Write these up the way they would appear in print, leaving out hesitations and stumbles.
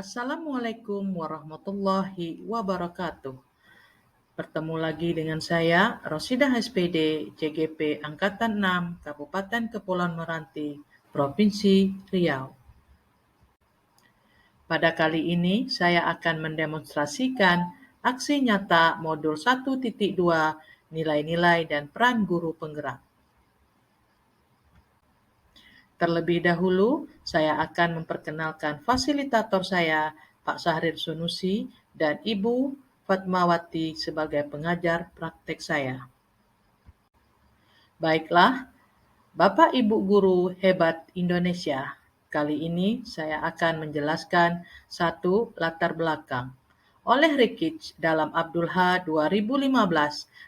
Assalamualaikum warahmatullahi wabarakatuh. Bertemu lagi dengan saya, Rosidah SPD, JGP Angkatan 6, Kabupaten Kepulauan Meranti, Provinsi Riau. Pada kali ini, saya akan mendemonstrasikan aksi nyata modul 1.2 nilai-nilai dan peran guru penggerak. Terlebih dahulu, saya akan memperkenalkan fasilitator saya, Pak Syahrir Sunusi, dan Ibu Fatmawati sebagai pengajar praktek saya. Baiklah, Bapak Ibu Guru Hebat Indonesia, kali ini saya akan menjelaskan satu latar belakang. Oleh Rikic dalam Abdullah 2015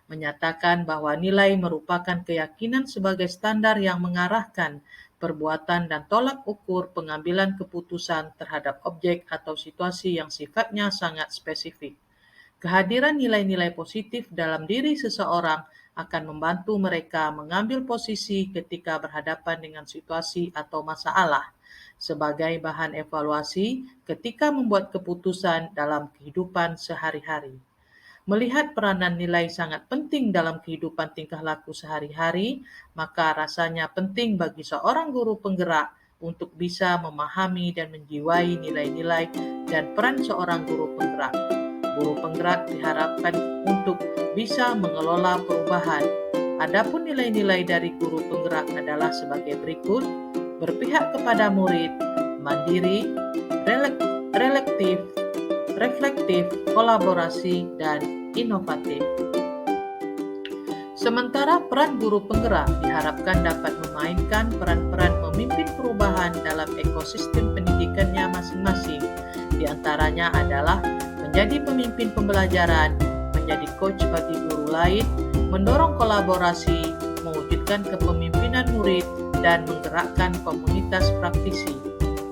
menyatakan bahwa nilai merupakan keyakinan sebagai standar yang mengarahkan perbuatan dan tolak ukur pengambilan keputusan terhadap objek atau situasi yang sifatnya sangat spesifik. Kehadiran nilai-nilai positif dalam diri seseorang akan membantu mereka mengambil posisi ketika berhadapan dengan situasi atau masalah, sebagai bahan evaluasi ketika membuat keputusan dalam kehidupan sehari-hari. Melihat peranan nilai sangat penting dalam kehidupan tingkah laku sehari-hari, maka rasanya penting bagi seorang guru penggerak untuk bisa memahami dan menjiwai nilai-nilai dan peran seorang guru penggerak. Guru penggerak diharapkan untuk bisa mengelola perubahan. Adapun nilai-nilai dari guru penggerak adalah sebagai berikut: berpihak kepada murid, mandiri, reflektif, kolaborasi, dan inovatif. Sementara peran guru penggerak diharapkan dapat memainkan peran-peran memimpin perubahan dalam ekosistem pendidikannya masing-masing. Di antaranya adalah menjadi pemimpin pembelajaran, menjadi coach bagi guru lain, mendorong kolaborasi, mewujudkan kepemimpinan murid, dan menggerakkan komunitas praktisi.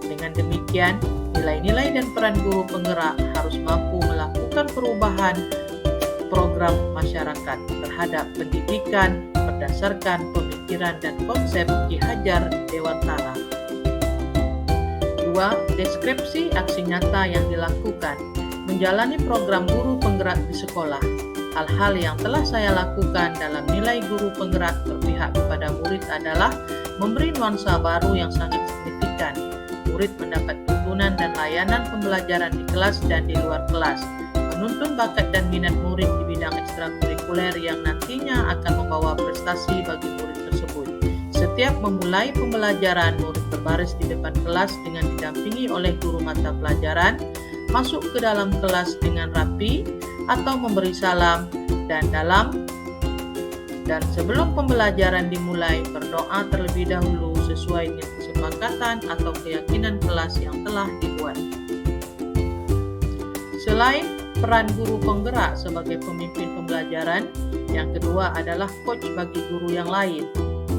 Dengan demikian, nilai-nilai dan peran guru penggerak harus mampu melakukan perubahan program masyarakat terhadap pendidikan berdasarkan pemikiran dan konsep Ki Hajar Dewantara. 2. Deskripsi aksi nyata yang dilakukan. Menjalani program guru penggerak di sekolah. Hal-hal yang telah saya lakukan dalam nilai guru penggerak berpihak kepada murid adalah memberi nuansa baru yang sangat signifikan. Murid mendapat tuntunan dan layanan pembelajaran di kelas dan di luar kelas, menuntun bakat dan minat murid di bidang ekstrakurikuler yang nantinya akan membawa prestasi bagi murid tersebut. Setiap memulai pembelajaran, murid berbaris di depan kelas dengan didampingi oleh guru mata pelajaran, masuk ke dalam kelas dengan rapi atau memberi salam, dan sebelum pembelajaran dimulai berdoa terlebih dahulu sesuai dengan kesepakatan atau keyakinan kelas yang telah dibuat. Selain peran guru penggerak sebagai pemimpin pembelajaran, yang kedua adalah coach bagi guru yang lain,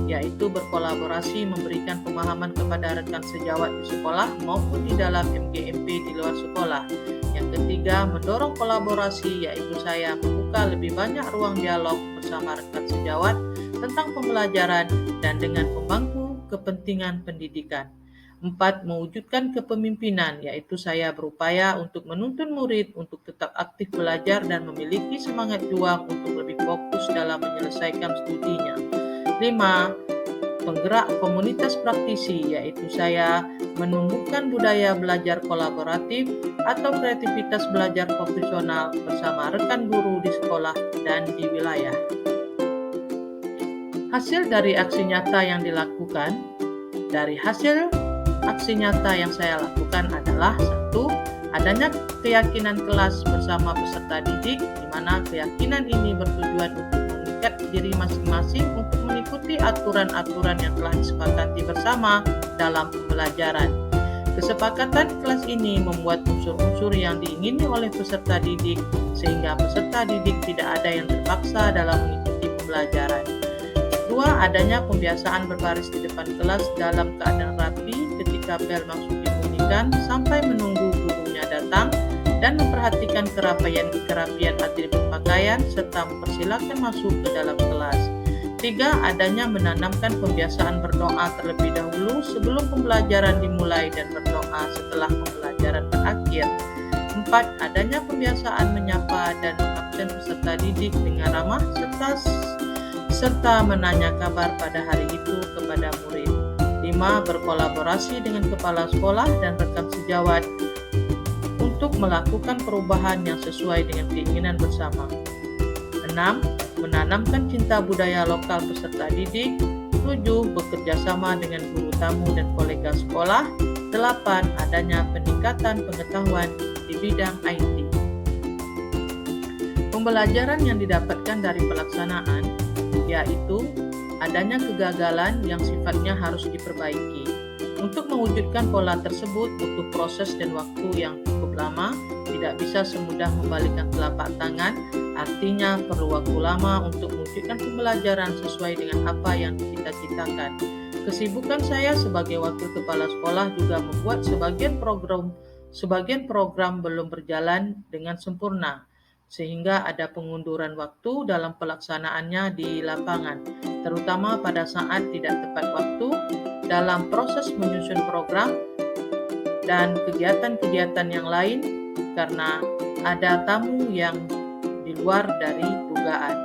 yaitu berkolaborasi memberikan pemahaman kepada rekan sejawat di sekolah maupun di dalam MGMP di luar sekolah. Yang ketiga, mendorong kolaborasi, yaitu saya membuka lebih banyak ruang dialog bersama rekan sejawat tentang pembelajaran dan dengan pemangku kepentingan pendidikan. 4. Mewujudkan kepemimpinan, yaitu saya berupaya untuk menuntun murid untuk tetap aktif belajar dan memiliki semangat juang untuk lebih fokus dalam menyelesaikan studinya. 5. Penggerak komunitas praktisi, yaitu saya menumbuhkan budaya belajar kolaboratif atau kreativitas belajar profesional bersama rekan guru di sekolah dan di wilayah. Hasil dari aksi nyata yang dilakukan. Dari hasil aksi nyata yang saya lakukan adalah: 1. Adanya keyakinan kelas bersama peserta didik, di mana keyakinan ini bertujuan untuk mengikat diri masing-masing untuk mengikuti aturan-aturan yang telah disepakati bersama dalam pembelajaran. Kesepakatan kelas ini membuat unsur-unsur yang diingini oleh peserta didik, sehingga peserta didik tidak ada yang terpaksa dalam mengikuti pembelajaran. 2. Adanya pembiasaan berbaris di depan kelas dalam keadaan rapi ketika bel masuk dibunyikan sampai menunggu gurunya datang, dan memperhatikan kerapian atribut pakaian serta mempersilakan masuk ke dalam kelas. 3. Adanya menanamkan pembiasaan berdoa terlebih dahulu sebelum pembelajaran dimulai dan berdoa setelah pembelajaran berakhir. berpikir. 4. Adanya pembiasaan menyapa dan mengabsen peserta didik dengan ramah serta menanya kabar pada hari itu kepada murid. 5. Berkolaborasi dengan kepala sekolah dan rekan sejawat untuk melakukan perubahan yang sesuai dengan keinginan bersama. 6. Menanamkan cinta budaya lokal peserta didik. 7. Bekerja sama dengan guru tamu dan kolega sekolah. 8. Adanya peningkatan pengetahuan di bidang IT. Pembelajaran yang didapatkan dari pelaksanaan yaitu adanya kegagalan yang sifatnya harus diperbaiki. Untuk mewujudkan pola tersebut butuh proses dan waktu yang cukup lama, tidak bisa semudah membalikkan telapak tangan, artinya perlu waktu lama untuk mewujudkan pembelajaran sesuai dengan apa yang dicita-citakan. Kesibukan saya sebagai wakil kepala sekolah juga membuat sebagian program belum berjalan dengan sempurna, sehingga ada pengunduran waktu dalam pelaksanaannya di lapangan, terutama pada saat tidak tepat waktu dalam proses menyusun program dan kegiatan-kegiatan yang lain karena ada tamu yang di luar dari dugaan.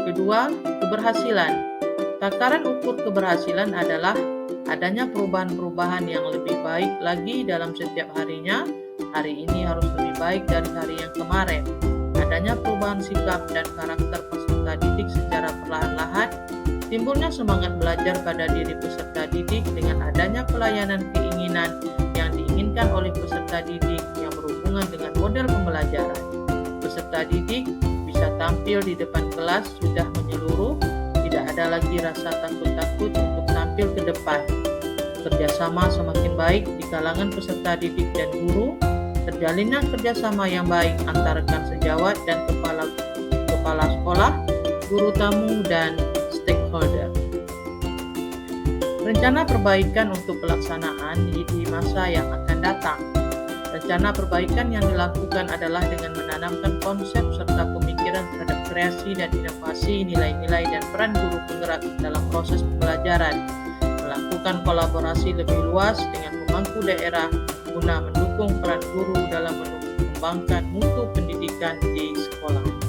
Kedua, keberhasilan. Takaran ukur keberhasilan adalah adanya perubahan-perubahan yang lebih baik lagi dalam setiap harinya. Hari ini harus lebih baik dari hari yang kemarin. Adanya perubahan sikap dan karakter peserta didik secara perlahan-lahan. Timbulnya semangat belajar pada diri peserta didik dengan adanya pelayanan keinginan yang diinginkan oleh peserta didik yang berhubungan dengan model pembelajaran. Peserta didik bisa tampil di depan kelas sudah menyeluruh, tidak ada lagi rasa takut-takut untuk tampil ke depan. Kerjasama semakin baik di kalangan peserta didik dan guru, terjalinnya kerjasama yang baik antara rekan sejawat dan kepala sekolah, guru tamu, dan stakeholder. Rencana perbaikan untuk pelaksanaan di masa yang akan datang. Rencana perbaikan yang dilakukan adalah dengan menanamkan konsep serta pemikiran terhadap kreasi dan inovasi, nilai-nilai dan peran guru penggerak dalam proses pembelajaran, melakukan kolaborasi lebih luas dengan pemangku daerah guna mendukung peran guru dalam mengembangkan mutu pendidikan di sekolah.